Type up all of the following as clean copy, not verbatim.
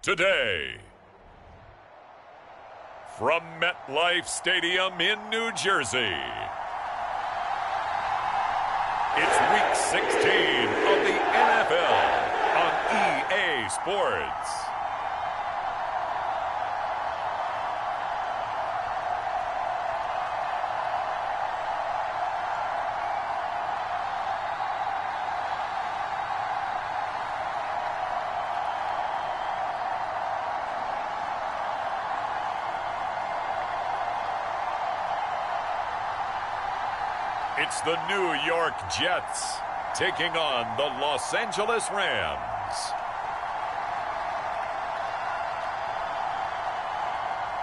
today. From MetLife Stadium in New Jersey, it's Week 16 of the NFL on EA Sports. It's the New York Jets taking on the Los Angeles Rams.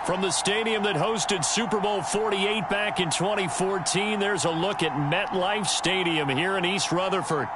From the stadium that hosted Super Bowl 48 back in 2014, there's a look at MetLife Stadium here in East Rutherford.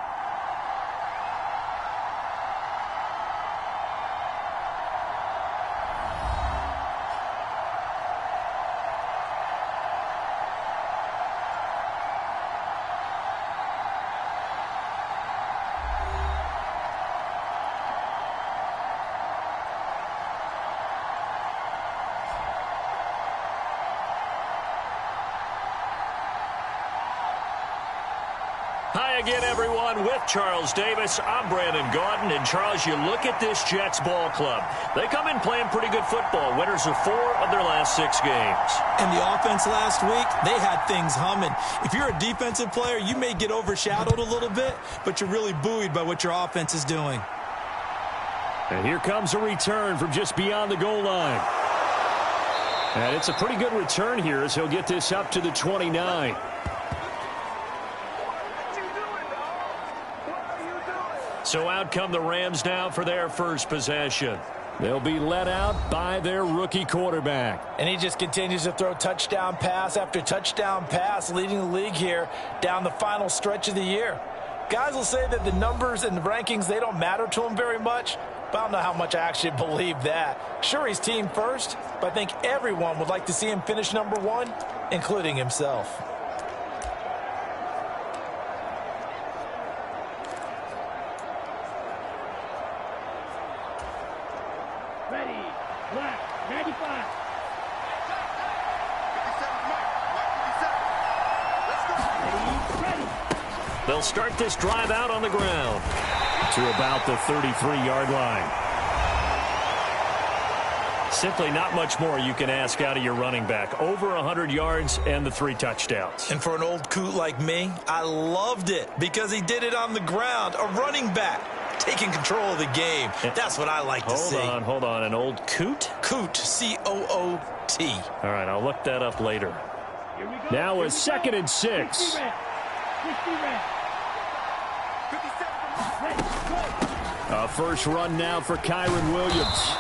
Hi again, everyone. With Charles Davis, I'm Brandon Gaudin. And, Charles, you look at this Jets ball club. They come in playing pretty good football. Winners of 4 of their last 6 games. And the offense last week, they had things humming. If you're a defensive player, you may get overshadowed a little bit, but you're really buoyed by what your offense is doing. And here comes a return from just beyond the goal line. And it's a pretty good return here as he'll get this up to the 29. So out come the Rams now for their first possession. They'll be led out by their rookie quarterback. And he just continues to throw touchdown pass after touchdown pass, leading the league here down the final stretch of the year. Guys will say that the numbers and the rankings, they don't matter to him very much, but I don't know how much I actually believe that. Sure, he's team first, but I think everyone would like to see him finish number 1, including himself. Ready, black, 95. Ready. They'll start this drive out on the ground to about the 33-yard line. Simply not much more you can ask out of your running back. Over 100 yards and the 3 touchdowns. And for an old coot like me, I loved it because he did it on the ground. A running back taking control of the game. That's what I like to see. Hold on. An old coot? Coot, C-O-O-T. All right, I'll look that up later. Now a 2nd and 6. A first run now for Kyron Williams.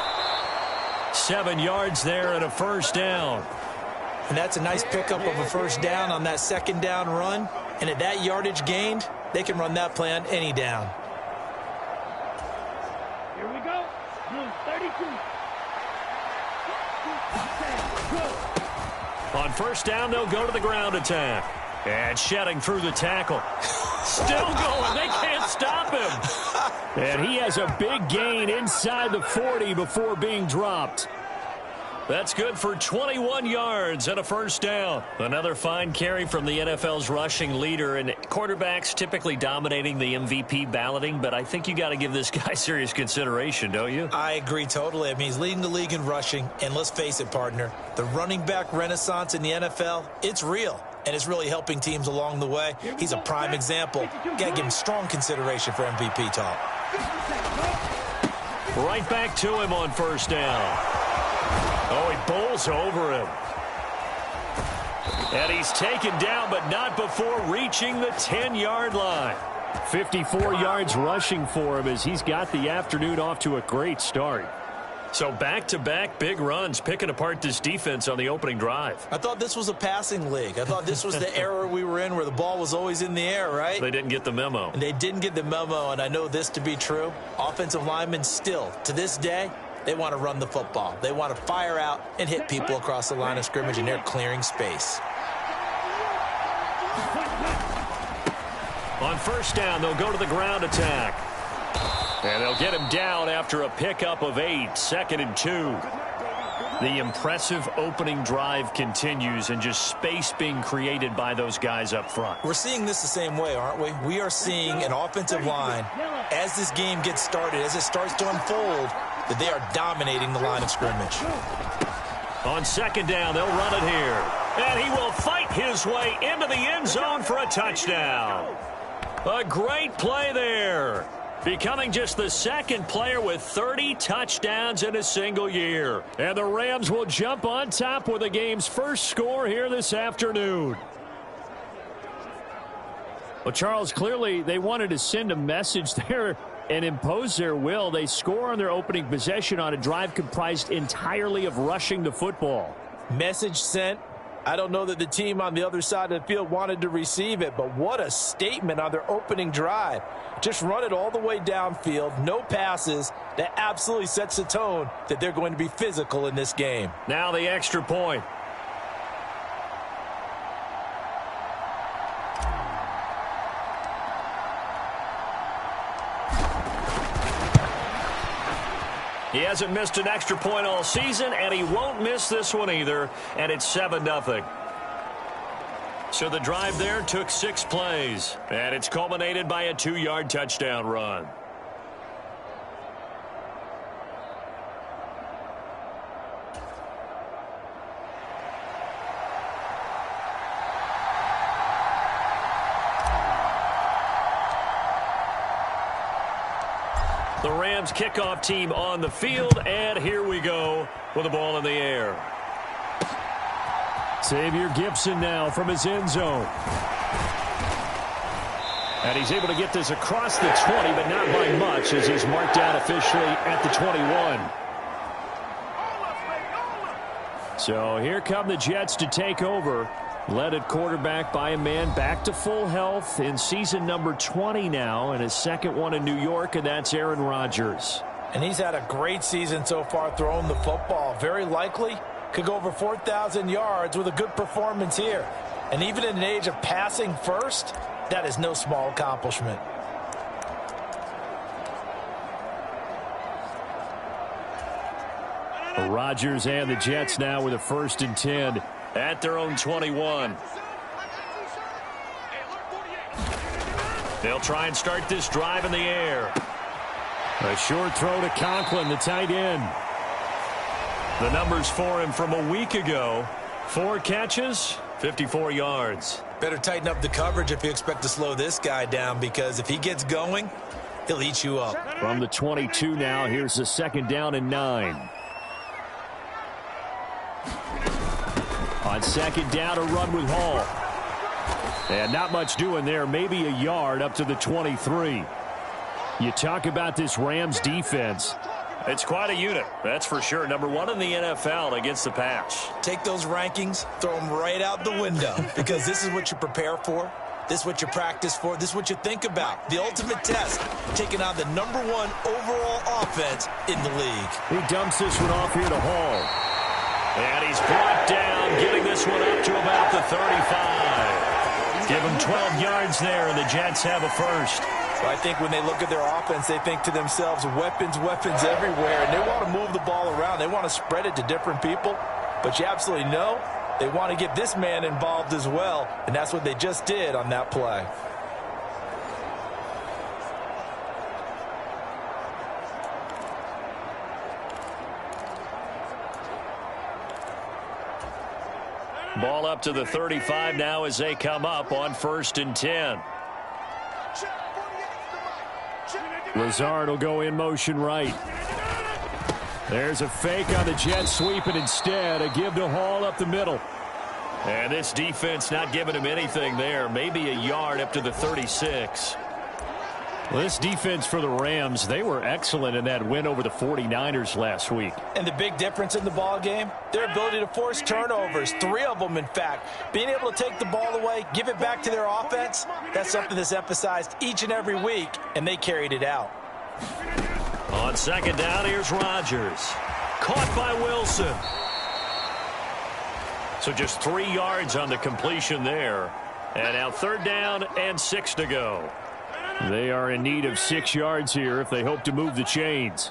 7 yards there and a first down. And that's a nice pickup of a first down on that 2nd down run. And at that yardage gained, they can run that play on any down. Here we go. Blue 32. On first down, they'll go to the ground attack. And shedding through the tackle. Still going. They can't stop him. And he has a big gain inside the 40 before being dropped. That's good for 21 yards and a first down. Another fine carry from the NFL's rushing leader, and quarterbacks typically dominating the MVP balloting, but I think you got to give this guy serious consideration, don't you? I agree totally. I mean, he's leading the league in rushing, and let's face it, partner, the running back renaissance in the NFL, it's real, and it's really helping teams along the way. He's a prime example. Got to give him strong consideration for MVP talk. Right back to him on first down. Oh, he bowls over him. And he's taken down, but not before reaching the 10-yard line. 54 yards rushing for him as he's got the afternoon off to a great start. So back-to-back big runs, picking apart this defense on the opening drive. I thought this was a passing league. I thought this was the era we were in where the ball was always in the air, right? They didn't get the memo. And they didn't get the memo, and I know this to be true. Offensive linemen still, to this day, they want to run the football. They want to fire out and hit people across the line of scrimmage, and they're clearing space. On first down, they'll go to the ground attack. And they'll get him down after a pickup of 8, 2nd and 2. The impressive opening drive continues, and just space being created by those guys up front. We're seeing this the same way, aren't we? We are seeing an offensive line, as this game gets started, as it starts to unfold, that they are dominating the line of scrimmage. On 2nd down, they'll run it here. And he will fight his way into the end zone for a touchdown. A great play there. Becoming just the 2nd player with 30 touchdowns in a single year. And the Rams will jump on top with the game's first score here this afternoon. Well, Charles, clearly they wanted to send a message there and impose their will. They score on their opening possession on a drive comprised entirely of rushing the football. Message sent. I don't know that the team on the other side of the field wanted to receive it, but what a statement on their opening drive. Just run it all the way downfield, no passes. That absolutely sets the tone that they're going to be physical in this game. Now the extra point. He hasn't missed an extra point all season, and he won't miss this one either, and it's 7-0. So the drive there took 6 plays, and it's culminated by a 2-yard touchdown run. The Rams kickoff team on the field, and here we go with the ball in the air. Xavier Gibson now from his end zone. And he's able to get this across the 20, but not by much, as he's marked down officially at the 21. So here come the Jets to take over. Led at quarterback by a man back to full health in season number 20 now, and his second one in New York, and that's Aaron Rodgers. And he's had a great season so far throwing the football. Very likely could go over 4,000 yards with a good performance here. And even in an age of passing first, that is no small accomplishment. Rodgers and the Jets now with a 1st and 10 at their own 21. They'll try and start this drive in the air. A short throw to Conklin, the tight end. The numbers for him from a week ago: 4 catches, 54 yards. Better tighten up the coverage if you expect to slow this guy down, because if he gets going, he'll eat you up. From the 22 now, here's the 2nd down and 9. On 2nd down, a run with Hall. And not much doing there, maybe a yard up to the 23. You talk about this Rams defense. It's quite a unit, that's for sure. Number 1 in the NFL against the pass. Take those rankings, throw them right out the window, because this is what you prepare for. This is what you practice for. This is what you think about. The ultimate test, taking on the number 1 overall offense in the league. He dumps this one off here to Hall. And he's brought down, getting this one up to about the 35. Give him 12 yards there, and the Jets have a 1st. So I think when they look at their offense, they think to themselves, weapons, weapons everywhere. And they want to move the ball around. They want to spread it to different people. But you absolutely know they want to get this man involved as well. And that's what they just did on that play. Ball up to the 35 now as they come up on 1st and 10. Lazard will go in motion right. There's a fake on the Jets sweep, and instead a give to Hall up the middle. And this defense not giving him anything there. Maybe a yard up to the 36. Well, this defense for the Rams, they were excellent in that win over the 49ers last week. And the big difference in the ball game, their ability to force turnovers, 3 of them in fact. Being able to take the ball away, give it back to their offense, that's something that's emphasized each and every week, and they carried it out. On 2nd down, here's Rodgers. Caught by Wilson. So just 3 yards on the completion there. And now 3rd down and 6 to go. They are in need of 6 yards here if they hope to move the chains.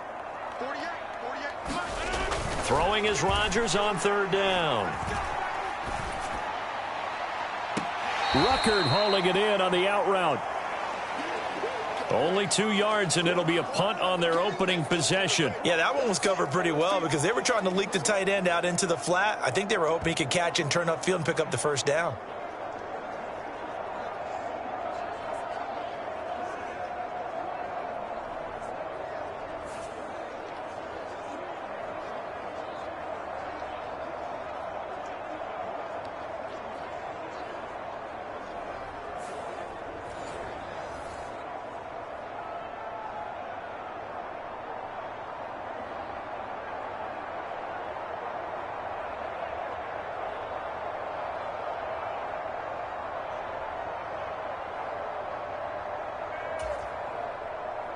Throwing is Rodgers on 3rd down. Ruckert hauling it in on the out route. Only 2 yards, and it'll be a punt on their opening possession. Yeah, that one was covered pretty well because they were trying to leak the tight end out into the flat. I think they were hoping he could catch and turn upfield and pick up the 1st down.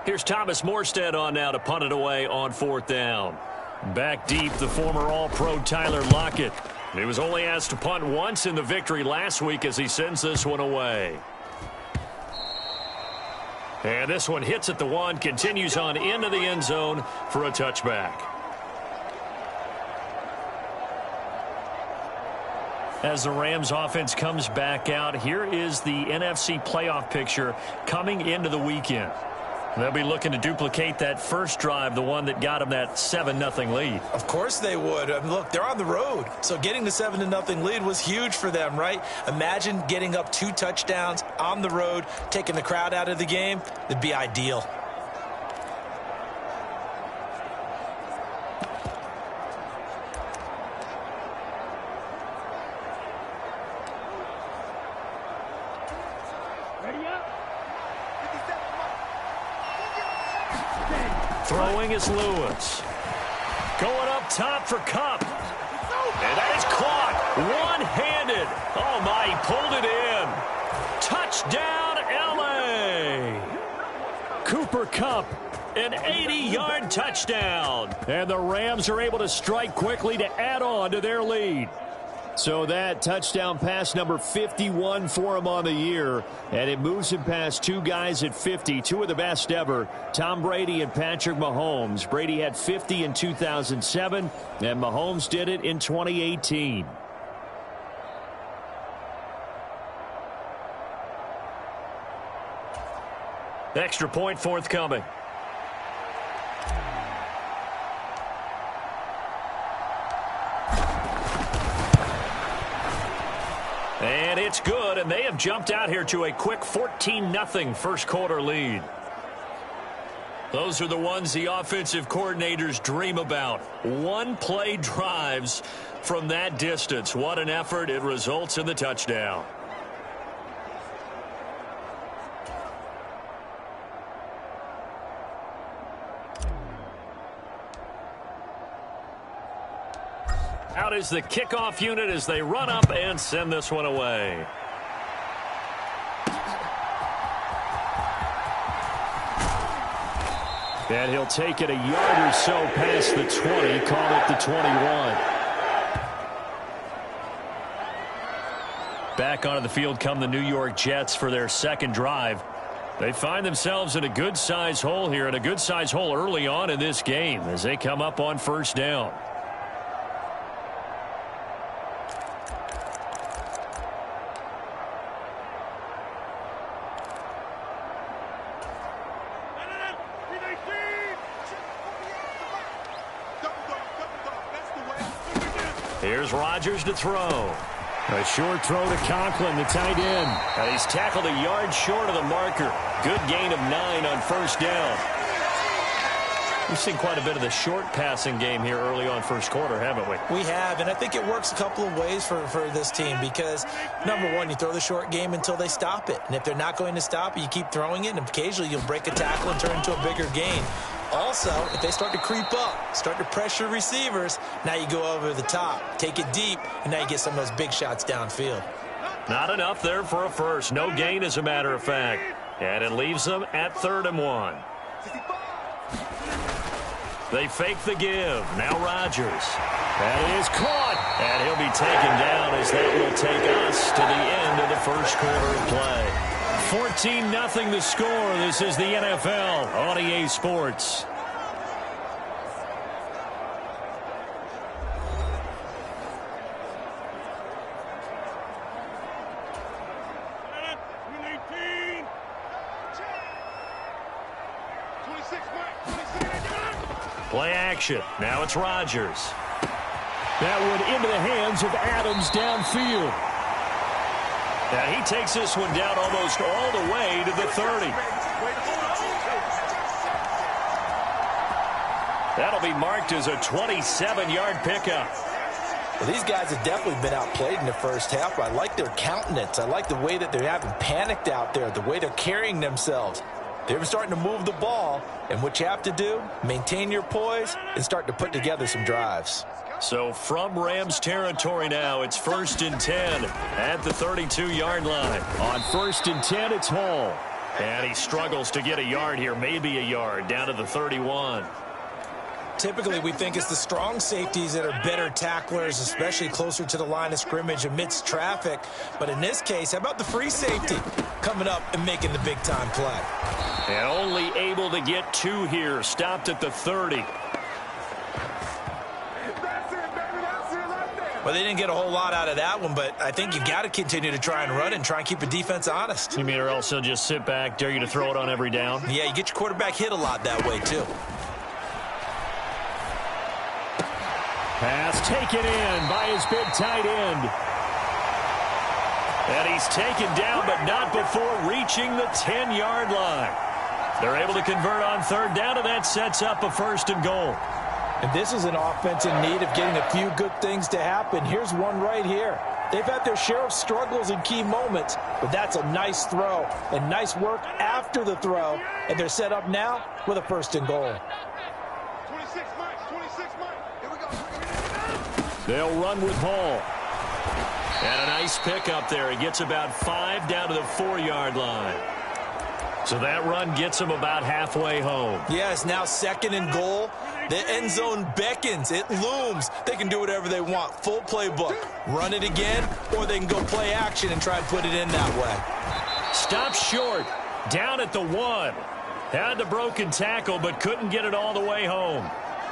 Here's Thomas Morstead on now to punt it away on 4th down. Back deep, the former All-Pro Tyler Lockett. He was only asked to punt once in the victory last week as he sends this one away. And this one hits at the 1, continues on into the end zone for a touchback. As the Rams offense comes back out, here is the NFC playoff picture coming into the weekend. They'll be looking to duplicate that first drive, the one that got them that 7-0 lead. Of course they would. I mean, look, they're on the road. So getting the 7-0 lead was huge for them, right? Imagine getting up 2 touchdowns on the road, taking the crowd out of the game. It'd be ideal. Throwing is Lewis. Going up top for Kupp. And that is caught. One-handed. Oh, my, he pulled it in. Touchdown, L.A. Cooper Kupp, an 80-yard touchdown. And the Rams are able to strike quickly to add on to their lead. So that touchdown pass number 51 for him on the year, and it moves him past 2 guys at 50, 2 of the best ever, Tom Brady and Patrick Mahomes. Brady had 50 in 2007, and Mahomes did it in 2018. Extra point forthcoming. And it's good, and they have jumped out here to a quick 14-0 first quarter lead. Those are the ones the offensive coordinators dream about. One-play drives from that distance. What an effort. It results in the touchdown. Out is the kickoff unit as they run up and send this one away. And he'll take it a yard or so past the 20, call it the 21. Back onto the field come the New York Jets for their second drive. They find themselves in a good-size hole here, and a good-size hole early on in this game as they come up on first down. Here's Rodgers to throw. A short throw to Conklin, the tight end. And he's tackled a yard short of the marker. Good gain of 9 on first down. We've seen quite a bit of the short passing game here early on first quarter, haven't we? We have, and I think it works a couple of ways for this team because, number one, you throw the short game until they stop it. And if they're not going to stop it, you keep throwing it, and occasionally you'll break a tackle and turn into a bigger gain. Also, if they start to creep up, start to pressure receivers, now you go over the top, take it deep, and now you get some of those big shots downfield. Not enough there for a first. No gain, as a matter of fact. And it leaves them at 3rd and 1. They fake the give. Now Rodgers. That is caught. And he'll be taken down as that will take us to the end of the first quarter of play. 14-0 the score. This is the NFL on EA Sports. Play action. Now it's Rodgers. That one into the hands of Adams downfield. Now he takes this one down almost all the way to the 30. That'll be marked as a 27-yard pickup. Well, these guys have definitely been outplayed in the first half. I like their countenance. I like the way that they haven't panicked out there, the way they're carrying themselves. They're starting to move the ball, and what you have to do, maintain your poise and start to put together some drives. So from Rams territory now, it's 1st and 10 at the 32-yard line. On 1st and 10, it's Hall. And he struggles to get a yard here, maybe a yard, down to the 31. Typically, we think it's the strong safeties that are better tacklers, especially closer to the line of scrimmage amidst traffic. But in this case, how about the free safety coming up and making the big-time play? And only able to get 2 here, stopped at the 30. Well, they didn't get a whole lot out of that one, but I think you got to continue to try and run and try and keep the defense honest. You mean or else they'll just sit back, dare you to throw it on every down? Yeah, you get your quarterback hit a lot that way, too. Pass taken in by his big tight end. And he's taken down, but not before reaching the 10-yard line. They're able to convert on 3rd down, and that sets up a 1st and goal. And this is an offense in need of getting a few good things to happen. Here's one right here. They've had their share of struggles in key moments, but that's a nice throw and nice work after the throw. And they're set up now with a 1st and goal. 26 miles. Here we go. They'll run with Hall. And a nice pick up there. He gets about 5 down to the 4-yard line. So that run gets him about halfway home. Yes, now 2nd and goal. The end zone beckons. It looms. They can do whatever they want. Full playbook. Run it again, or they can go play action and try and put it in that way. Stop short. Down at the 1. Had the broken tackle, but couldn't get it all the way home.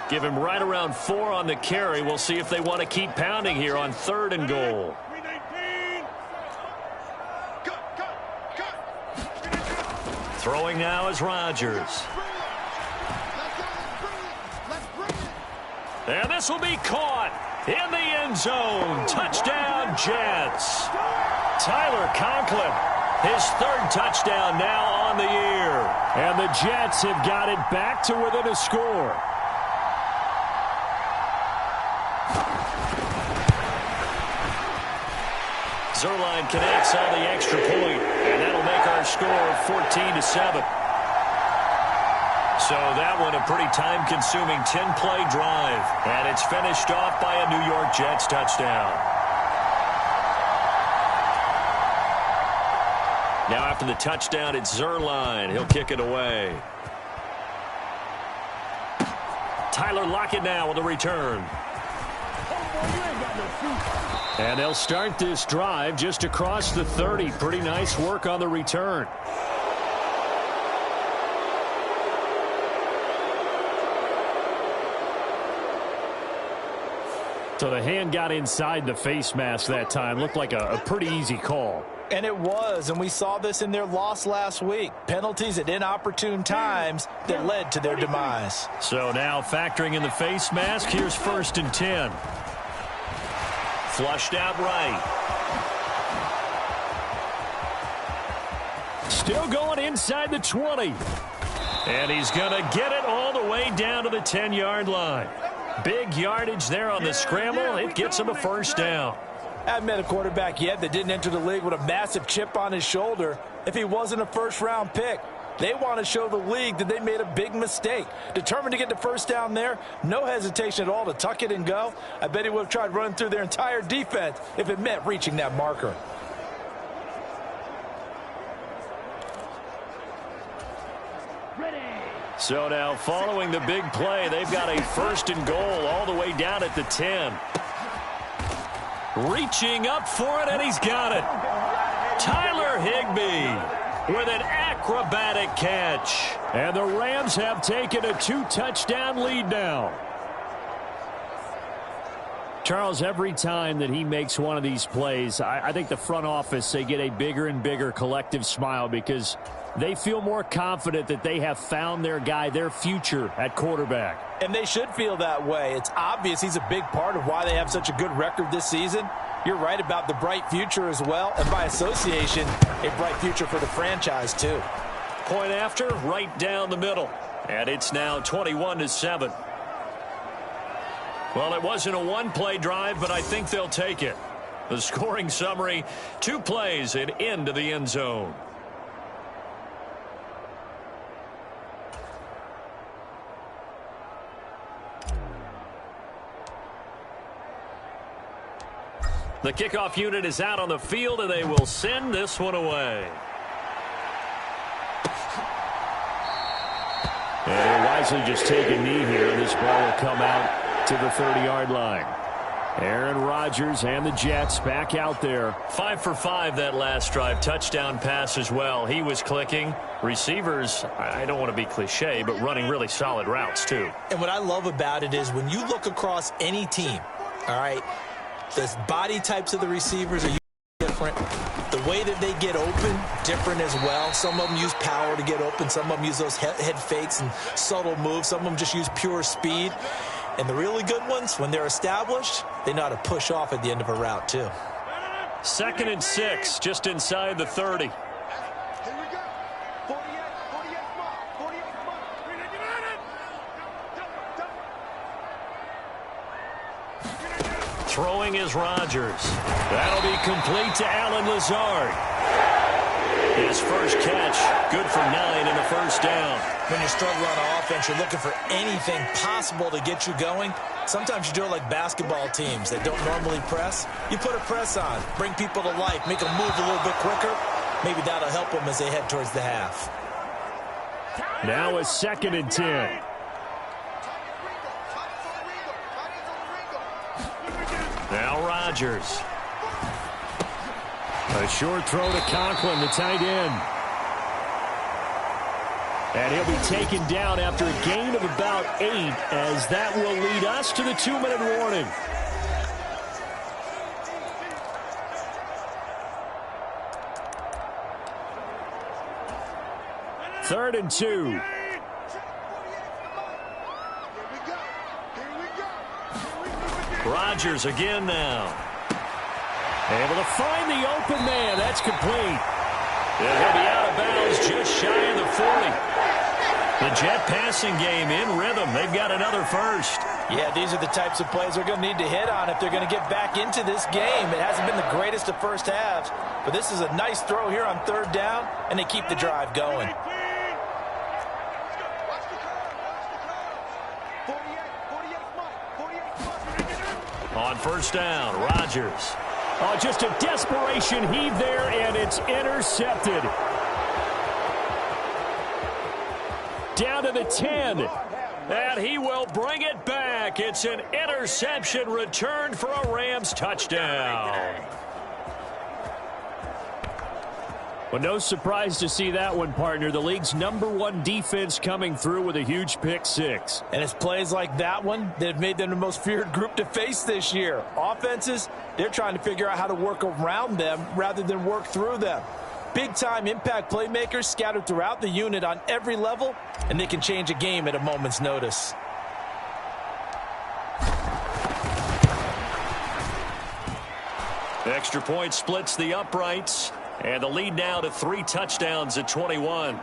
Give him right around 4 on the carry. We'll see if they want to keep pounding here on 3rd and goal. Throwing now is Rodgers. And this will be caught in the end zone. Touchdown, Jets. Tyler Conklin, his 3rd touchdown now on the year. And the Jets have got it back to within a score. Zerline connects on the extra point, and that'll make our score 14-7. So that one a pretty time-consuming 10-play drive, and it's finished off by a New York Jets touchdown. Now after the touchdown, it's Zerline. He'll kick it away. Tyler Lockett now with the return. And they'll start this drive just across the 30. Pretty nice work on the return. So the hand got inside the face mask that time. Looked like a pretty easy call. And it was, and we saw this in their loss last week. Penalties at inopportune times that led to their demise. So now factoring in the face mask, here's 1st and 10. Flushed out right. Still going inside the 20. And he's going to get it all the way down to the 10-yard line. Big yardage there on the scramble. It gets him a 1st down. I haven't met a quarterback yet that didn't enter the league with a massive chip on his shoulder if he wasn't a 1st-round pick. They want to show the league that they made a big mistake. Determined to get the 1st down there, no hesitation at all to tuck it and go. I bet he would have tried running through their entire defense if it meant reaching that marker. So now following the big play, they've got a 1st and goal all the way down at the 10. Reaching up for it, and he's got it. Tyler Higbee. with an acrobatic catch. And the Rams have taken a 2-touchdown lead now. Charles, every time that he makes one of these plays, I think the front office, they get a bigger and bigger collective smile because they feel more confident that they have found their guy, their future at quarterback. And they should feel that way. It's obvious he's a big part of why they have such a good record this season. You're right about the bright future as well, and by association, a bright future for the franchise too. Point after, right down the middle. And it's now 21-7. Well, it wasn't a one-play drive, but I think they'll take it. The scoring summary, 2 plays and into the end zone. The kickoff unit is out on the field, and they will send this one away. And wisely just take a knee here, and this ball will come out to the 30-yard line. Aaron Rodgers and the Jets back out there. 5 for 5 that last drive. Touchdown pass as well. He was clicking. Receivers, I don't want to be cliche, but running really solid routes too. And what I love about it is when you look across any team, all right, the body types of the receivers are different. The way that they get open, different as well. Some of them use power to get open. Some of them use those head fakes and subtle moves. Some of them just use pure speed. And the really good ones, when they're established, they know how to push off at the end of a route, too. 2nd and 6, just inside the 30. Here we go. 48 mark. Throwing is Rodgers. That'll be complete to Allen Lazard. His first catch, good for 9 and a first down. When you're struggling on offense, you're looking for anything possible to get you going. Sometimes you do it like basketball teams that don't normally press. You put a press on, bring people to life, make them move a little bit quicker. Maybe that'll help them as they head towards the half. Now a 2nd and 10. Now Rodgers. A short throw to Conklin, the tight end. And he'll be taken down after a gain of about 8, as that will lead us to the 2-minute warning. Third and 2. Rodgers again now. Able to find the open man. That's complete. And he'll be out of bounds just shy of the 40. The Jet passing game in rhythm. They've got another first. Yeah, these are the types of plays they're going to need to hit on if they're going to get back into this game. It hasn't been the greatest of first halves, but this is a nice throw here on 3rd down, and they keep the drive going. On 1st down, Rodgers. Oh, just a desperation heave there, and it's intercepted. Down to the 10. And he will bring it back. It's an interception returned for a Rams touchdown. Well, no surprise to see that one, partner. The league's #1 defense coming through with a huge pick 6. And it's plays like that one that have made them the most feared group to face this year. Offenses, they're trying to figure out how to work around them rather than work through them. Big-time impact playmakers scattered throughout the unit on every level, and they can change a game at a moment's notice. Extra point splits the uprights. And the lead now to 3 touchdowns at 21.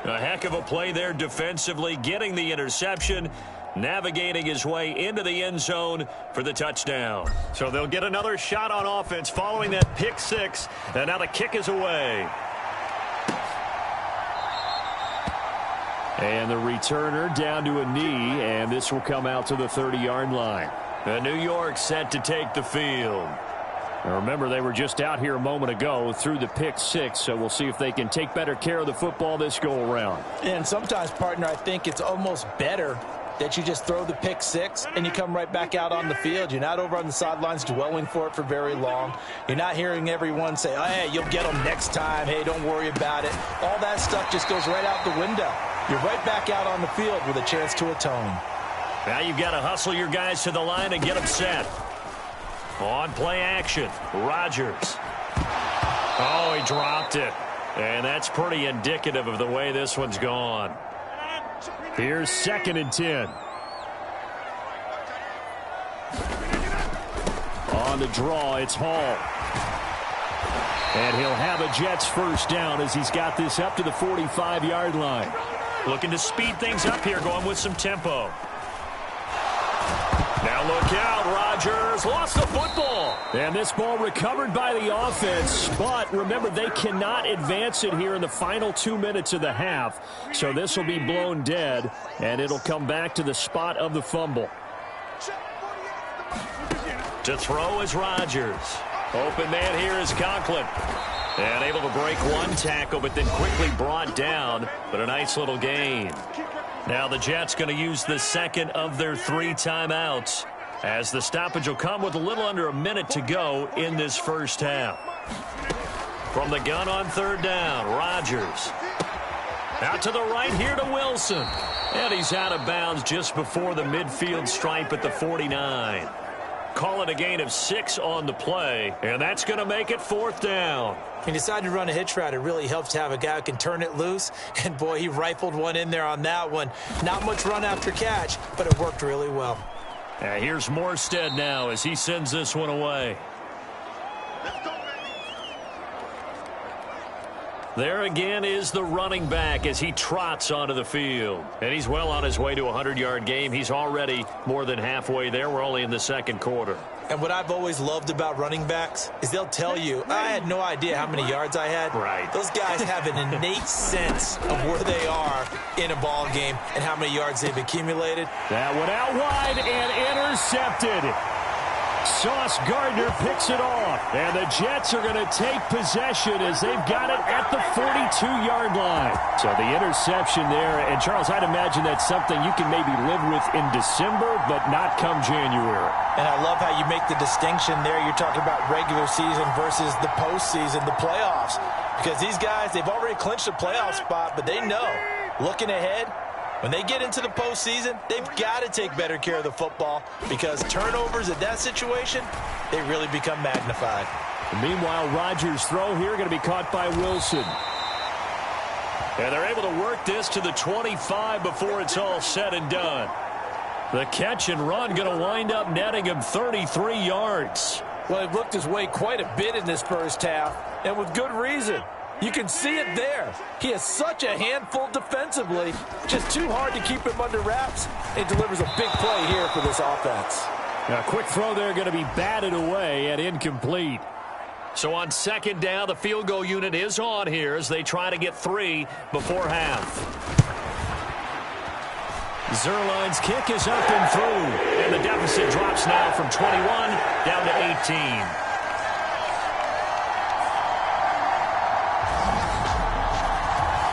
A heck of a play there defensively, getting the interception, navigating his way into the end zone for the touchdown. So they'll get another shot on offense following that pick 6. And now the kick is away. And the returner down to a knee, and this will come out to the 30-yard line. And New York set to take the field. Now remember, they were just out here a moment ago through the pick 6, so we'll see if they can take better care of the football this go-around. And sometimes, partner, I think it's almost better that you just throw the pick six and you come right back out on the field. You're not over on the sidelines dwelling for it for very long. You're not hearing everyone say, oh, hey, you'll get them next time. Hey, don't worry about it. All that stuff just goes right out the window. You're right back out on the field with a chance to atone. Now you've got to hustle your guys to the line and get them set. On play action, Rodgers. Oh, he dropped it. And that's pretty indicative of the way this one's gone. Here's 2nd and 10. On the draw, it's Hall. And he'll have a Jets first down as he's got this up to the 45-yard line. Looking to speed things up here, going with some tempo. Now look out, Rodgers lost the football. And this ball recovered by the offense, but remember, they cannot advance it here in the final 2 minutes of the half. So this will be blown dead, and it'll come back to the spot of the fumble. To throw is Rodgers. Open man here is Conklin. And able to break one tackle, but then quickly brought down. But a nice little gain. Now the Jets going to use the second of their 3 timeouts, as the stoppage will come with a little under a minute to go in this first half. From the gun on 3rd down, Rodgers. Out to the right here to Wilson. And he's out of bounds just before the midfield stripe at the 49. Call it a gain of 6 on the play, and that's going to make it 4th down. He decided to run a hitch route. It really helps to have a guy who can turn it loose. And, boy, he rifled one in there on that one. Not much run after catch, but it worked really well. Here's Morstead now as he sends this one away. There again is the running back as he trots onto the field. And he's well on his way to a 100-yard game. He's already more than halfway there. We're only in the 2nd quarter. And what I've always loved about running backs is they'll tell you, I had no idea how many yards I had. Right. Those guys have an innate sense of where they are in a ball game and how many yards they've accumulated. That one out wide and intercepted. Sauce Gardner picks it off. And the Jets are going to take possession as they've got it at the 42-yard line. So the interception there. And, Charles, I'd imagine that's something you can maybe live with in December, but not come January. And I love how you make the distinction there. You're talking about regular season versus the postseason, the playoffs. Because these guys, they've already clinched a playoff spot, but they know, looking ahead, when they get into the postseason, they've got to take better care of the football because turnovers in that situation, they really become magnified. And meanwhile, Rodgers' throw here going to be caught by Wilson. And they're able to work this to the 25 before it's all said and done. The catch and run going to wind up netting him 33 yards. Well, he looked his way quite a bit in this first half, and with good reason. You can see it there. He has such a handful defensively. Just too hard to keep him under wraps. It delivers a big play here for this offense. A quick throw there going to be batted away and incomplete. So on 2nd down, the field goal unit is on here as they try to get 3 before half. Zerline's kick is up and through. And the deficit drops now from 21 down to 18.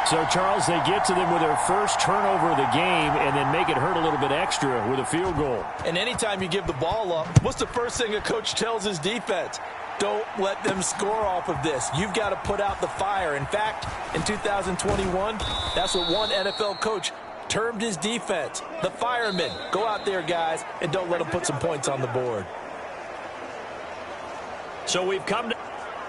So, Charles, they get to them with their first turnover of the game and then make it hurt a little bit extra with a field goal. And anytime you give the ball up, what's the first thing a coach tells his defense? Don't let them score off of this. You've got to put out the fire. In fact, in 2021, that's what one NFL coach termed his defense, the firemen. Go out there, guys, and don't let them put some points on the board. So we've come to...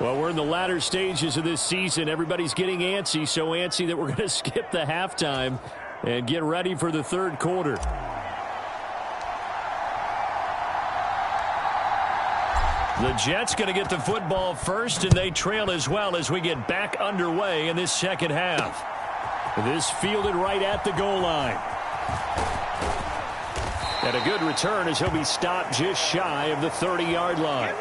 Well, we're in the latter stages of this season. Everybody's getting antsy, so antsy that we're going to skip the halftime and get ready for the 3rd quarter. The Jets going to get the football first, and they trail as well as we get back underway in this 2nd half. This fielded right at the goal line. And a good return as he'll be stopped just shy of the 30-yard line.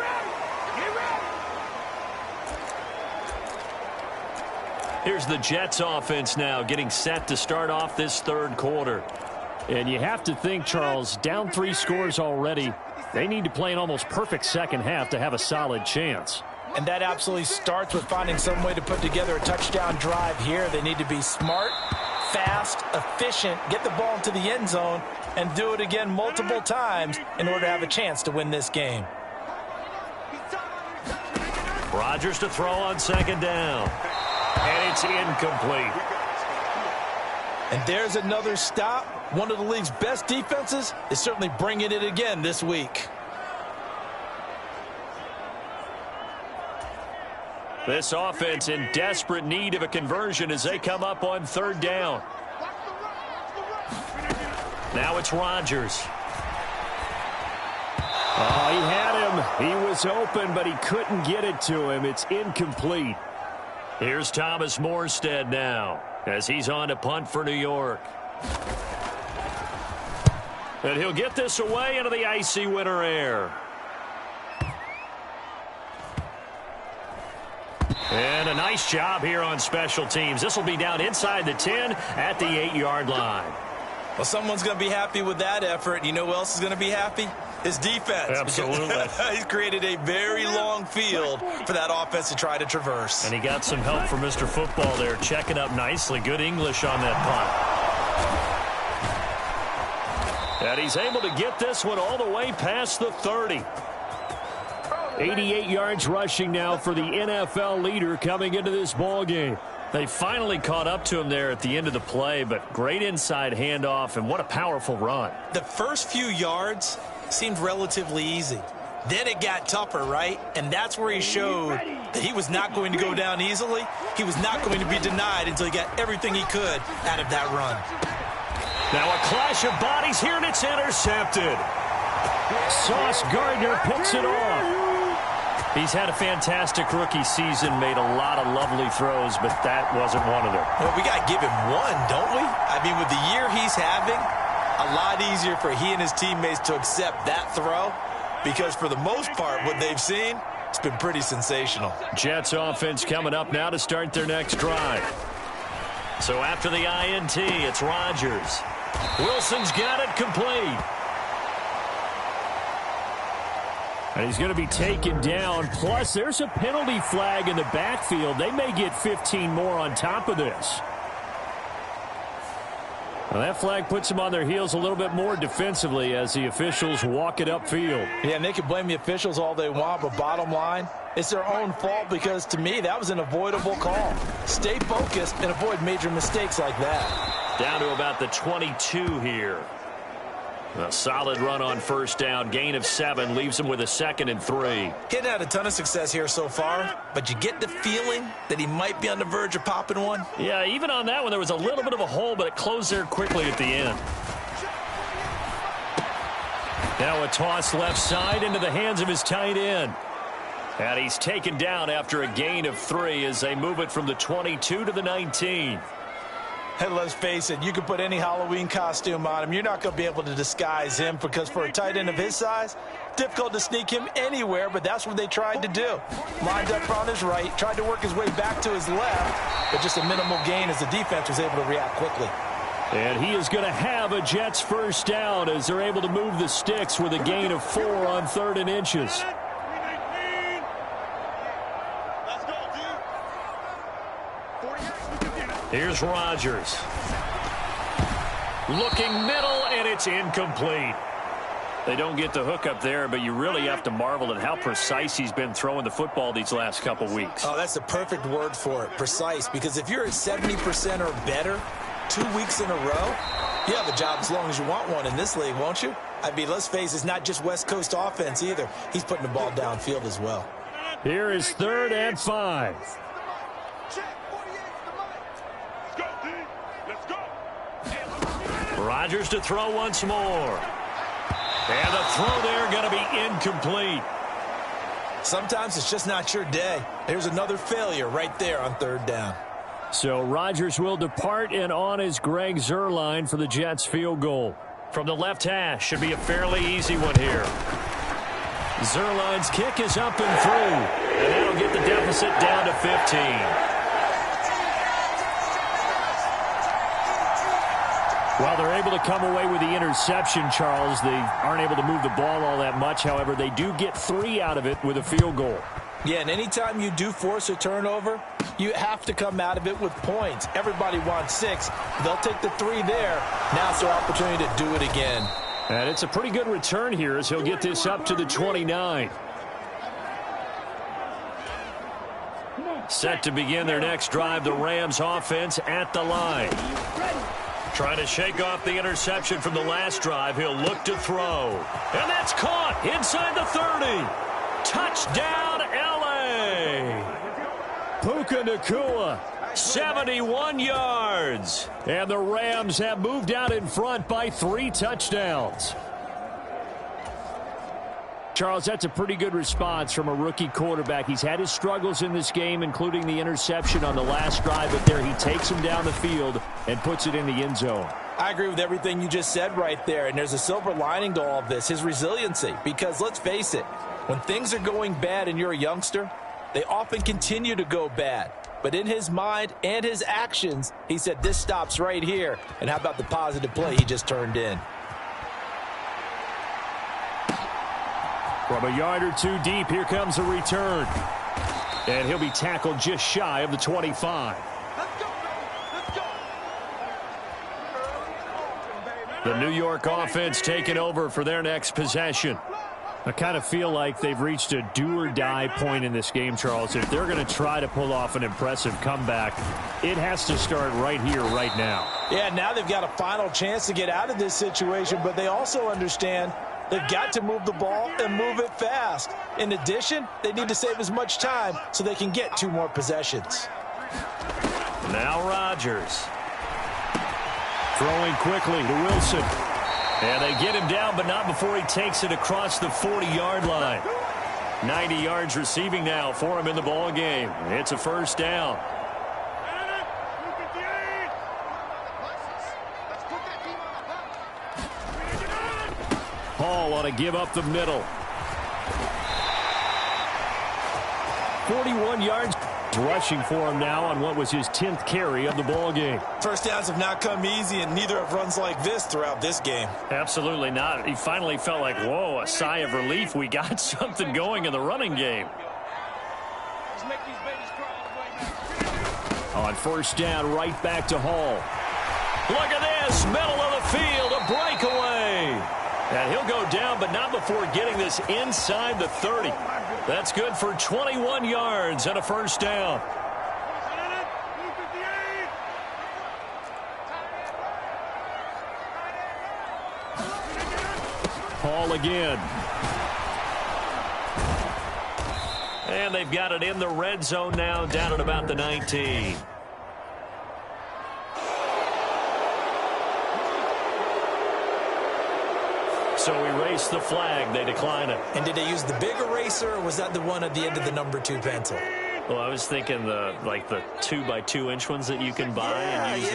Here's the Jets offense now getting set to start off this 3rd quarter. And you have to think, Charles, down 3 scores already. They need to play an almost perfect 2nd half to have a solid chance. And that absolutely starts with finding some way to put together a touchdown drive here. They need to be smart, fast, efficient, get the ball into the end zone, and do it again multiple times in order to have a chance to win this game. Rodgers to throw on second down. And it's incomplete. And there's another stop. One of the league's best defenses is certainly bringing it again this week. This offense in desperate need of a conversion as they come up on third down. Now it's Rodgers. Oh, he had him. He was open, but he couldn't get it to him. It's incomplete. Here's Thomas Morstead now as he's on to punt for New York. And he'll get this away into the icy winter air. And a nice job here on special teams. This will be down inside the 10 at the 8-yard line. Well, someone's going to be happy with that effort. You know who else is going to be happy? His defense. Absolutely. He's created a very long field for that offense to try to traverse. And he got some help from Mr. Football there, checking up nicely. Good English on that punt. And he's able to get this one all the way past the 30. 88 yards rushing now for the NFL leader coming into this ball game. They finally caught up to him there at the end of the play, but great inside handoff, and what a powerful run. The first few yards seemed relatively easy. Then it got tougher, right? And that's where he showed that he was not going to go down easily. He was not going to be denied until he got everything he could out of that run. Now a clash of bodies here, and it's intercepted. Sauce Gardner picks it off. He's had a fantastic rookie season, made a lot of lovely throws, but that wasn't one of them. Well, we got to give him one, don't we? I mean, with the year he's having, a lot easier for he and his teammates to accept that throw because for the most part, what they've seen, it's been pretty sensational. Jets offense coming up now to start their next drive. So after the INT, it's Rodgers. Wilson's got it complete. And he's going to be taken down. Plus, there's a penalty flag in the backfield. They may get 15 more on top of this. Well, that flag puts them on their heels a little bit more defensively as the officials walk it upfield. Yeah, and they can blame the officials all they want, but bottom line, it's their own fault because, to me, that was an avoidable call. Stay focused and avoid major mistakes like that. Down to about the 22 here. A solid run on first down. Gain of 7 leaves him with a 2nd and 3. He hadn't had a ton of success here so far, but you get the feeling that he might be on the verge of popping one. Yeah, even on that one, there was a little bit of a hole, but it closed there quickly at the end. Now a toss left side into the hands of his tight end. And he's taken down after a gain of 3 as they move it from the 22 to the 19. Hey, let's face it, you can put any Halloween costume on him. You're not going to be able to disguise him because for a tight end of his size, difficult to sneak him anywhere, but that's what they tried to do. Lined up on his right, tried to work his way back to his left, but just a minimal gain as the defense was able to react quickly. And he is going to have a Jets first down as they're able to move the sticks with a gain of 4 on 3rd and inches. Here's Rodgers. Looking middle, and it's incomplete. They don't get the hook up there, but you really have to marvel at how precise he's been throwing the football these last couple weeks. Oh, that's the perfect word for it, precise, because if you're at 70% or better 2 weeks in a row, you have a job as long as you want one in this league, won't you? I mean, let's face it, it's not just West Coast offense either. He's putting the ball downfield as well. Here is 3rd and 5. Rodgers to throw once more. And the throw there going to be incomplete. Sometimes it's just not your day. There's another failure right there on 3rd down. So Rodgers will depart, and on is Greg Zuerlein for the Jets field goal. From the left hash, should be a fairly easy one here. Zuerlein's kick is up and through. And that'll get the deficit down to 15. While they're able to come away with the interception, Charles, they aren't able to move the ball all that much. However, they do get 3 out of it with a field goal. Yeah, and anytime you do force a turnover, you have to come out of it with points. Everybody wants 6. They'll take the 3 there. Now it's their opportunity to do it again. And it's a pretty good return here as he'll get this up to the 29. Set to begin their next drive, the Rams offense at the line. Trying to shake off the interception from the last drive. He'll look to throw. And that's caught inside the 30. Touchdown, L.A. Puka Nacua, 71 yards. And the Rams have moved out in front by 3 touchdowns. Charles, that's a pretty good response from a rookie quarterback. He's had his struggles in this game, including the interception on the last drive, but there he takes him down the field and puts it in the end zone. I agree with everything you just said right there, and there's a silver lining to all of this, his resiliency. Because let's face it, when things are going bad and you're a youngster, they often continue to go bad. But in his mind and his actions, he said this stops right here. And how about the positive play he just turned in? From a yard or 2 deep, here comes a return. And he'll be tackled just shy of the 25. The New York offense taking over for their next possession. I kind of feel like they've reached a do-or-die point in this game, Charles. If they're going to try to pull off an impressive comeback, it has to start right here, right now. Yeah, now they've got a final chance to get out of this situation, but they also understand they've got to move the ball and move it fast. In addition, they need to save as much time so they can get 2 more possessions. Now Rodgers. Throwing quickly to Wilson. And they get him down, but not before he takes it across the 40-yard line. 90 yards receiving now for him in the ball game. It's a first down. Hall ought to give up the middle. 41 yards rushing for him now on what was his 10th carry of the ball game. First downs have not come easy, and neither have runs like this throughout this game. Absolutely not. He finally felt like, whoa, a sigh of relief. We got something going in the running game. On first down, right back to Hall. Look at this, middle of the field, a breakaway. And he'll go down, but not before getting this inside the 30. That's good for 21 yards and a first down. Hall again. And they've got it in the red zone now, down at about the 19. So erase the flag. They decline it. And did they use the big eraser, or was that the one at the end of the number 2 pencil? Well, I was thinking the 2x2-inch ones that you can buy and use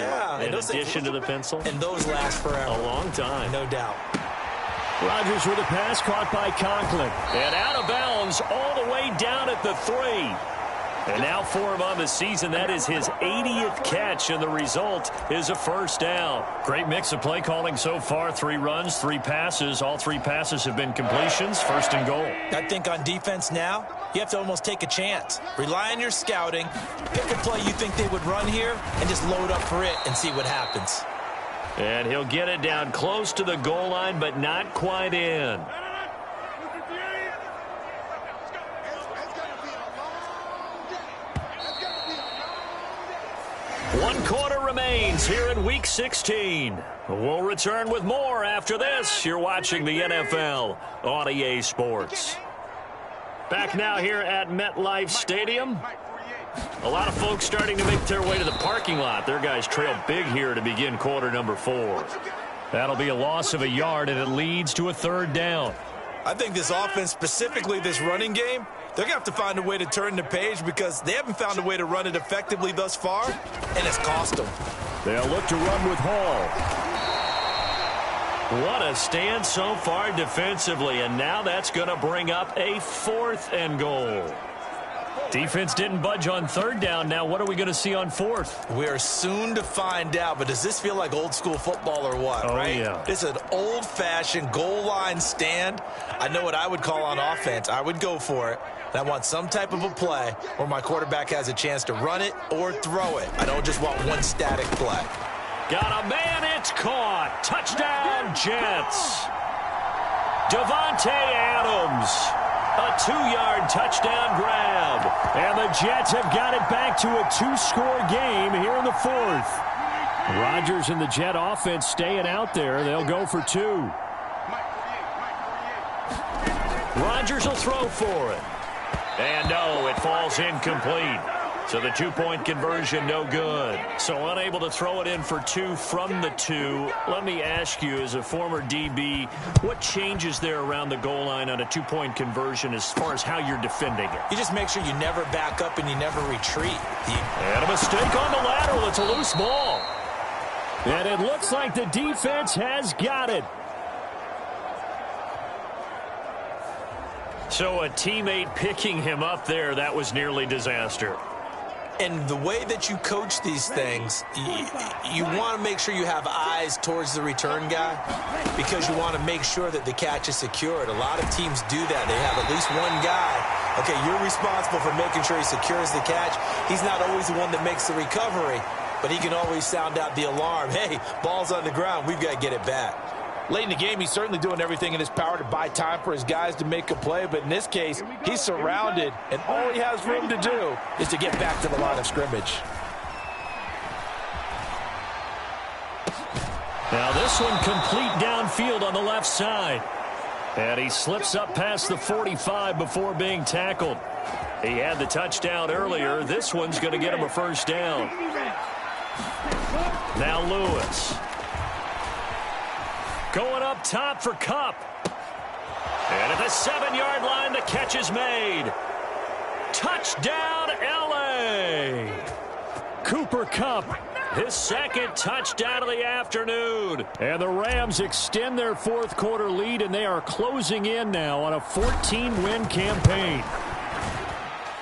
in addition to the pencil. And those last forever. A long time. No doubt. Rodgers with a pass caught by Conklin. And out of bounds all the way down at the 3. And now for him on the season, that is his 80th catch, and the result is a first down. Great mix of play calling so far. 3 runs, 3 passes. All 3 passes have been completions. First and goal. I think on defense now, you have to almost take a chance. Rely on your scouting. Pick a play you think they would run here, and just load up for it and see what happens. And he'll get it down close to the goal line, but not quite in. One quarter remains here in Week 16. We'll return with more after this. You're watching the NFL on EA Sports. Back now here at MetLife Stadium. A lot of folks starting to make their way to the parking lot. Their guys trail big here to begin quarter number 4. That'll be a loss of a yard, and it leads to a third down. I think this offense, specifically this running game, they're going to have to find a way to turn the page because they haven't found a way to run it effectively thus far, and it's cost them. They'll look to run with Hall. What a stand so far defensively, and now that's going to bring up a 4th and goal. Defense didn't budge on third down. Now what are we going to see on fourth? We are soon to find out, but does this feel like old school football or what, right? Yeah. This is an old-fashioned goal line stand. I know what I would call on offense. I would go for it. And I want some type of a play where my quarterback has a chance to run it or throw it. I don't just want one static play. Got a man, it's caught. Touchdown, Jets. Devontae Adams. A 2-yard touchdown grab. And the Jets have got it back to a 2-score game here in the fourth. Rodgers and the Jet offense staying out there. They'll go for 2. Rodgers will throw for it. And no, it falls incomplete. So the 2-point conversion, no good. So unable to throw it in for 2 from the 2. Let me ask you, as a former DB, what changes there around the goal line on a 2-point conversion as far as how you're defending it? You just make sure you never back up and you never retreat. And a mistake on the lateral. It's a loose ball. And it looks like the defense has got it. So a teammate picking him up there, that was nearly disaster. And the way that you coach these things, you want to make sure you have eyes towards the return guy because you want to make sure that the catch is secured. A lot of teams do that. They have at least one guy. Okay, you're responsible for making sure he secures the catch. He's not always the one that makes the recovery, but he can always sound out the alarm. Hey, ball's on the ground. We've got to get it back. Late in the game, he's certainly doing everything in his power to buy time for his guys to make a play. But in this case, he's surrounded, and all he has room to do is to get back to the line of scrimmage. Now this one complete downfield on the left side. And he slips up past the 45 before being tackled. He had the touchdown earlier. This one's going to get him a first down. Now Lewis. Going up top for Kupp. And at the 7-yard line, the catch is made. Touchdown, L.A. Cooper Kupp, his second touchdown of the afternoon. And the Rams extend their fourth-quarter lead, and they are closing in now on a 14-win campaign.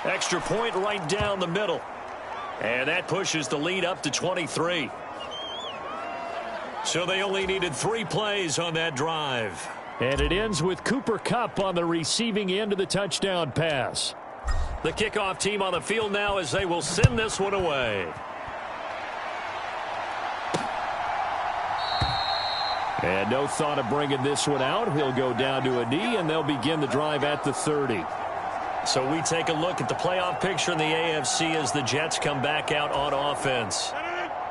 Extra point right down the middle. And that pushes the lead up to 23. So they only needed 3 plays on that drive. And it ends with Cooper Kupp on the receiving end of the touchdown pass. The kickoff team on the field now as they will send this one away. And no thought of bringing this one out. He'll go down to a knee, and they'll begin the drive at the 30. So we take a look at the playoff picture in the AFC as the Jets come back out on offense.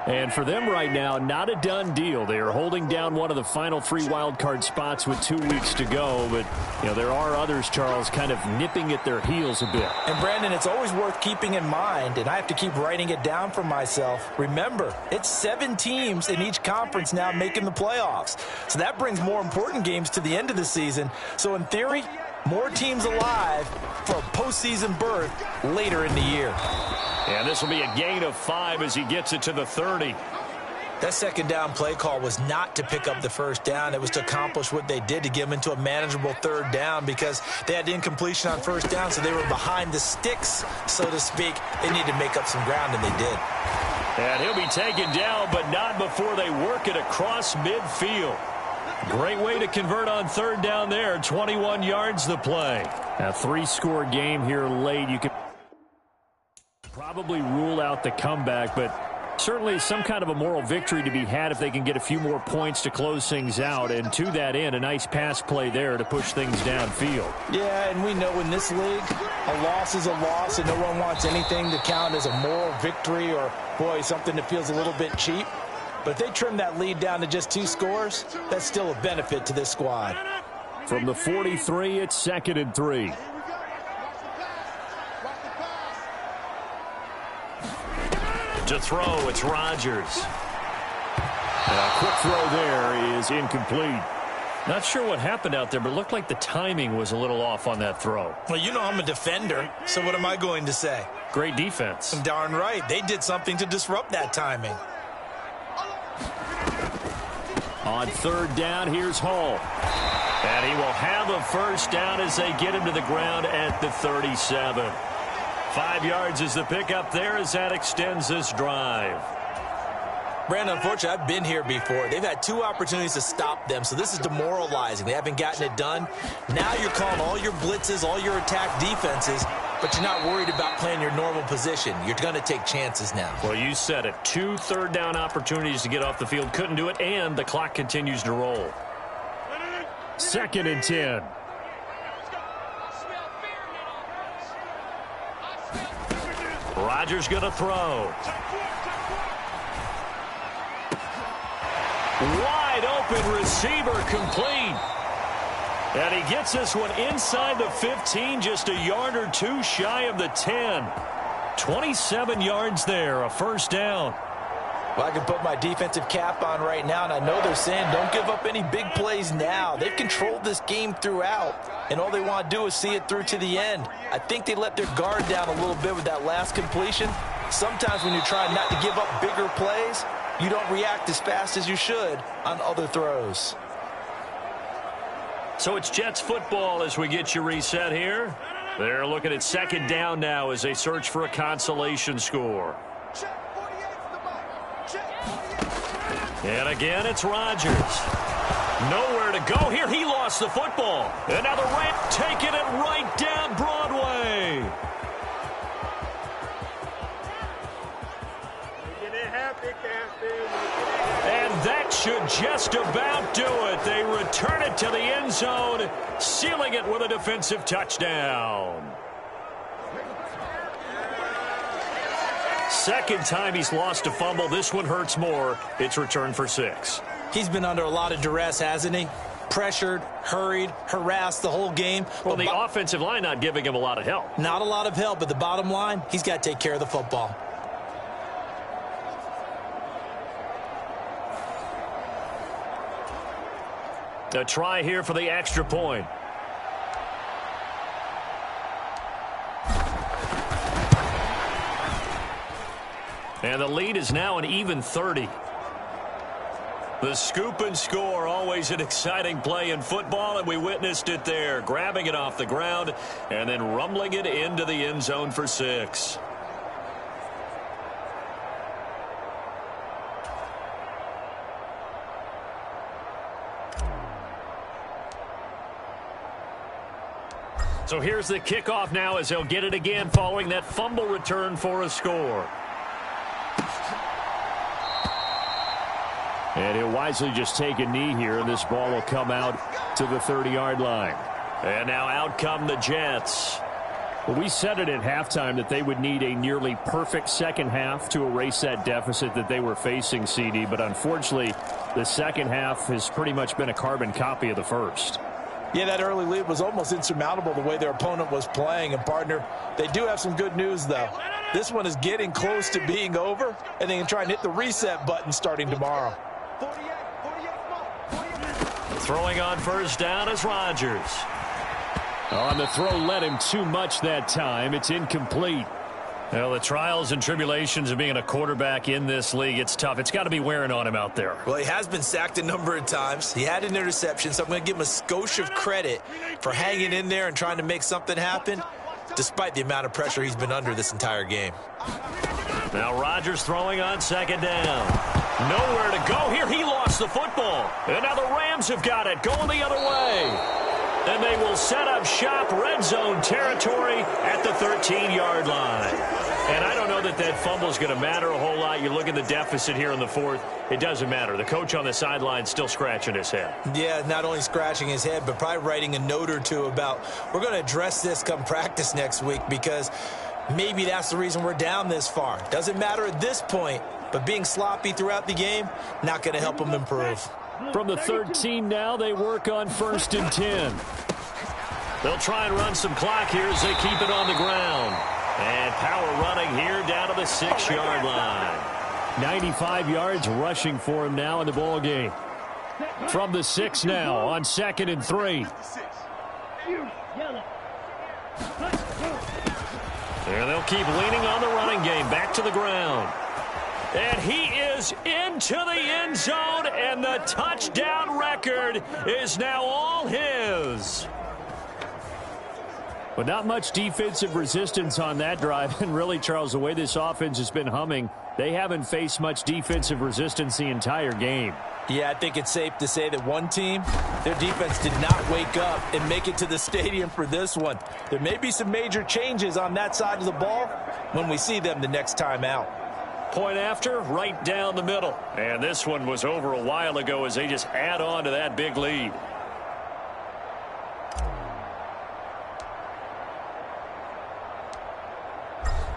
And for them right now, not a done deal. They are holding down one of the final 3 wildcard spots with 2 weeks to go. But, you know, there are others, Charles, kind of nipping at their heels a bit. And, Brandon, it's always worth keeping in mind, and I have to keep writing it down for myself. Remember, it's 7 teams in each conference now making the playoffs. So that brings more important games to the end of the season. So, in theory, more teams alive for a postseason berth later in the year. And this will be a gain of 5 as he gets it to the 30. That second down play call was not to pick up the first down. It was to accomplish what they did to get them into a manageable third down because they had incompletion on first down, so they were behind the sticks, so to speak. They needed to make up some ground, and they did. And he'll be taken down, but not before they work it across midfield. Great way to convert on third down there. 21 yards the play. A 3-score game here late. You can probably rule out the comeback, but certainly some kind of a moral victory to be had if they can get a few more points to close things out. And to that end, a nice pass play there to push things downfield. Yeah, and we know in this league, a loss is a loss, and no one wants anything to count as a moral victory or, boy, something that feels a little bit cheap. But if they trim that lead down to just 2 scores, that's still a benefit to this squad. From the 43, it's 2nd and 3. To throw, it's Rodgers. A quick throw there is incomplete. Not sure what happened out there, but it looked like the timing was a little off on that throw. Well, you know I'm a defender, so what am I going to say? Great defense. Darn right. They did something to disrupt that timing. On third down, here's Hall. And he will have a first down as they get him to the ground at the 37. 5 yards is the pickup there as that extends this drive. Brandon, unfortunately, I've been here before. They've had 2 opportunities to stop them, so this is demoralizing. They haven't gotten it done. Now you're calling all your blitzes, all your attack defenses, but you're not worried about playing your normal position. You're going to take chances now. Well, you said it. 2 third-down opportunities to get off the field. Couldn't do it, and the clock continues to roll. 2nd and 10. Rodgers going to throw. Wide open receiver complete. And he gets this one inside the 15, just a yard or 2 shy of the 10. 27 yards there, a first down. Well, I can put my defensive cap on right now, and I know they're saying don't give up any big plays now. They've controlled this game throughout, and all they want to do is see it through to the end. I think they let their guard down a little bit with that last completion. Sometimes when you're trying not to give up bigger plays, you don't react as fast as you should on other throws. So it's Jets football as we get you reset here. They're looking at 2nd down now as they search for a consolation score. And again, it's Rodgers. Nowhere to go here. He lost the football. And now the Rams taking it right down Broadway. And that should just about do it. They return it to the end zone, sealing it with a defensive touchdown. 2nd time he's lost a fumble. This one hurts more. It's returned for 6. He's been under a lot of duress, hasn't he? Pressured, hurried, harassed the whole game. Well, the offensive line not giving him a lot of help. Not a lot of help, but the bottom line, he's got to take care of the football. A try here for the extra point. And the lead is now an even 30. The scoop and score, always an exciting play in football, and we witnessed it there. Grabbing it off the ground and then rumbling it into the end zone for 6. So here's the kickoff now as they'll get it again following that fumble return for a score. And he'll wisely just take a knee here, and this ball will come out to the 30-yard line. And now out come the Jets. Well, we said it at halftime that they would need a nearly perfect second half to erase that deficit that they were facing, CD. But unfortunately, the second half has pretty much been a carbon copy of the first. Yeah, that early lead was almost insurmountable the way their opponent was playing. And, partner, they do have some good news, though. This one is getting close to being over, and they can try and hit the reset button starting tomorrow. Throwing on first down is Rodgers. On the throw, led him too much that time. It's incomplete. Well, the trials and tribulations of being a quarterback in this league, it's tough. It's got to be wearing on him out there. Well, he has been sacked a number of times. He had an interception, so I'm going to give him a skosh of credit for hanging in there and trying to make something happen, despite the amount of pressure he's been under this entire game. Now Rodgers throwing on 2nd down. Nowhere to go here. He lost the football. And now the Rams have got it, going the other way. And they will set up shop, red zone territory at the 13-yard line. And I don't know that that fumble is going to matter a whole lot. You look at the deficit here in the 4th. It doesn't matter. The coach on the sideline still scratching his head. Yeah, not only scratching his head, but probably writing a note or two about we're going to address this come practice next week, because maybe that's the reason we're down this far. Doesn't matter at this point, but being sloppy throughout the game, not going to help them improve. From the 13 now, they work on 1st and 10. They'll try and run some clock here as they keep it on the ground. And power running here down to the 6-yard line. 95 yards rushing for him now in the ball game. From the 6 now on 2nd and 3. There they'll keep leaning on the running game. Back to the ground. And he is into the end zone, and the touchdown record is now all his. But not much defensive resistance on that drive. And really, Charles, the way this offense has been humming, they haven't faced much defensive resistance the entire game. Yeah, I think it's safe to say that one team, their defense did not wake up and make it to the stadium for this one. There may be some major changes on that side of the ball when we see them the next time out. Point after, right down the middle. And this one was over a while ago as they just add on to that big lead.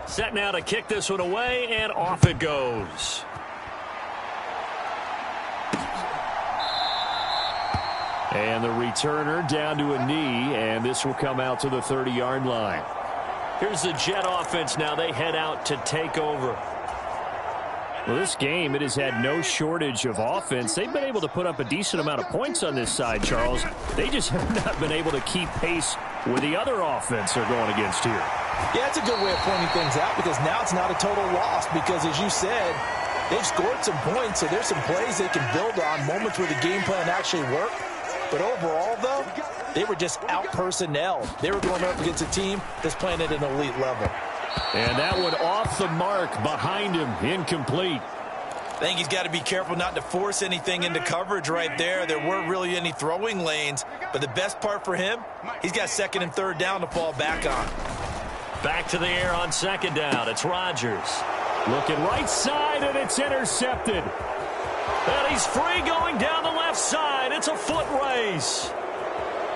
Set now to kick this one away, and off it goes. And the returner down to a knee, and this will come out to the 30-yard line. Here's the Jet offense now. They head out to take over. Well, this game, it has had no shortage of offense. They've been able to put up a decent amount of points on this side, Charles. They just have not been able to keep pace with the other offense they're going against here. Yeah, it's a good way of pointing things out because now it's not a total loss because, as you said, they've scored some points, so there's some plays they can build on, moments where the game plan actually worked. But overall, though, they were just out-personnel. They were going up against a team that's playing at an elite level. And that one off the mark behind him, incomplete. I think he's got to be careful not to force anything into coverage right there. There weren't really any throwing lanes, but the best part for him, he's got second and third down to fall back on. Back to the air on second down. It's Rodgers. Looking right side, and it's intercepted. And he's free going down the left side. It's a foot race.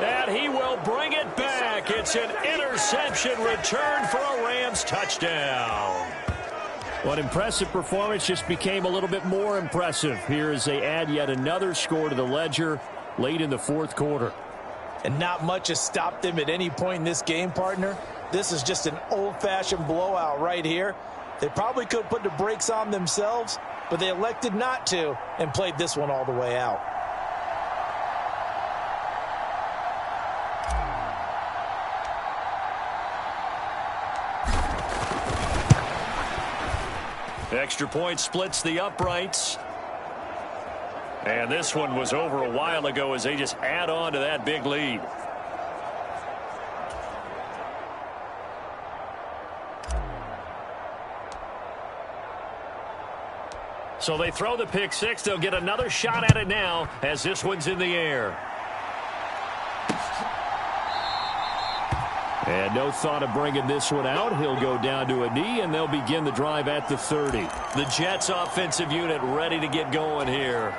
And he will bring it back. It's an interception return for a Rams touchdown. What impressive performance just became a little bit more impressive here as they add yet another score to the ledger late in the fourth quarter. And not much has stopped them at any point in this game, partner. This is just an old-fashioned blowout right here. They probably could have put the brakes on themselves, but they elected not to and played this one all the way out. Extra point splits the uprights. And this one was over a while ago as they just add on to that big lead. So they throw the pick six. They'll get another shot at it now as this one's in the air. And no thought of bringing this one out. He'll go down to a knee, and they'll begin the drive at the 30. The Jets offensive unit ready to get going here.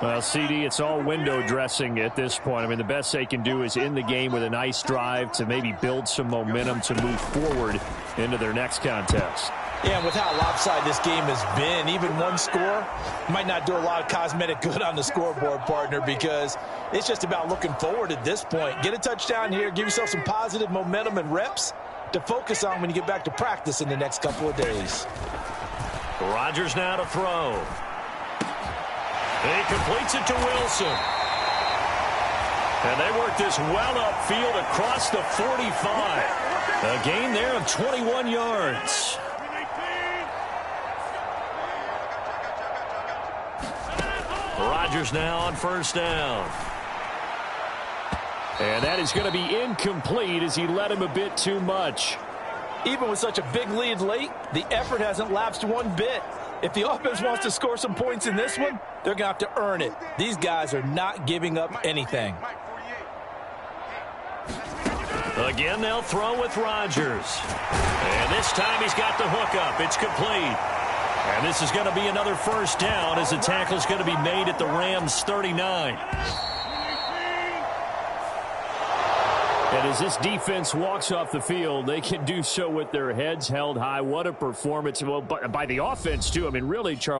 Well, CD, it's all window dressing at this point. I mean, the best they can do is in the game with a nice drive to maybe build some momentum to move forward into their next contest. Yeah, and with how lopsided this game has been, even one score might not do a lot of cosmetic good on the scoreboard, partner, because it's just about looking forward at this point. Get a touchdown here, give yourself some positive momentum and reps to focus on when you get back to practice in the next couple of days. Rodgers now to throw. He completes it to Wilson. And they work this well upfield across the 45. A gain there of 21 yards. Rodgers now on first down. And that is going to be incomplete as he led him a bit too much. Even with such a big lead late, the effort hasn't lapsed one bit. If the offense wants to score some points in this one, they're going to have to earn it. These guys are not giving up anything. Again, they'll throw with Rodgers. And this time he's got the hook up. It's complete. And this is going to be another first down as the tackle is going to be made at the Rams' 39. And as this defense walks off the field, they can do so with their heads held high. What a performance by the offense, too. I mean, really, Charles.